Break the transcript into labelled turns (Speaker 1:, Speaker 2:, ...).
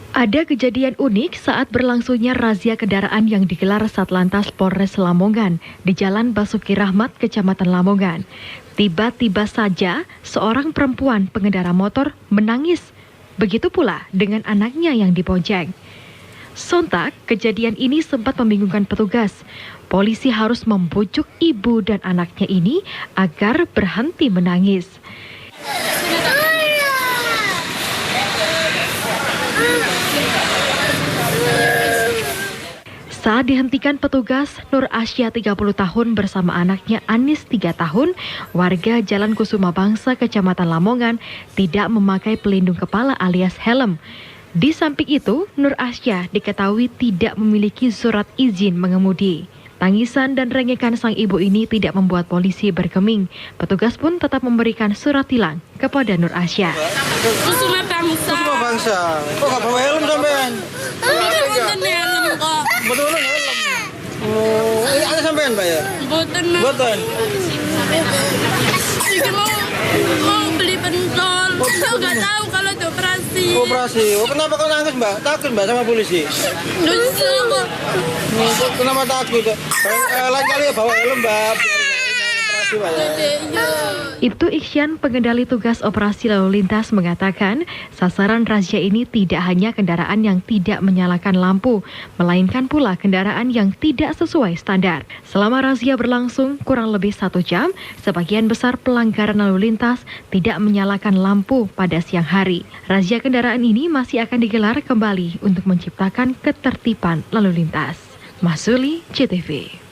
Speaker 1: Ada kejadian unik saat berlangsungnya razia kendaraan yang digelar Satlantas Polres Lamongan di Jalan Basuki Rahmat, Kecamatan Lamongan. Tiba-tiba saja seorang perempuan pengendara motor menangis. Begitu pula dengan anaknya yang dibonceng. Sontak, kejadian ini sempat membingungkan petugas. Polisi harus membujuk ibu dan anaknya ini agar berhenti menangis. Saat dihentikan petugas, Nur Asya 30 tahun bersama anaknya Anis 3 tahun, warga Jalan Kusuma Bangsa, Kecamatan Lamongan, tidak memakai pelindung kepala alias helm. Di samping itu, Nur Asya diketahui tidak memiliki surat izin mengemudi. Tangisan dan rengekan sang ibu ini tidak membuat polisi bergeming. Petugas pun tetap memberikan surat tilang kepada Nur Asya.
Speaker 2: Kusuma Bangsa.
Speaker 3: Kusuma Bangsa. Kok nggak bawa helm sampean?
Speaker 2: Helm kok.
Speaker 3: Betul helm. Oh, ini ada sampean Pak ya? Boten.
Speaker 2: Jadi mau beli pentol. Nggak tahu kalau itu operasi.
Speaker 3: Operasi. Oh, kenapa kau nangis Mbak? Takut Mbak sama polisi?
Speaker 2: Lucu kok.
Speaker 3: Kenapa takut? Lain kali ya bawa helm Mbak. Operasi Pak ya.
Speaker 1: Ibtu Iksyan, pengendali tugas operasi lalu lintas, mengatakan sasaran razia ini tidak hanya kendaraan yang tidak menyalakan lampu, melainkan pula kendaraan yang tidak sesuai standar. Selama razia berlangsung kurang lebih 1 jam, sebagian besar pelanggaran lalu lintas tidak menyalakan lampu pada siang hari. Razia kendaraan ini masih akan digelar kembali untuk menciptakan ketertiban lalu lintas. Masuli, CTV.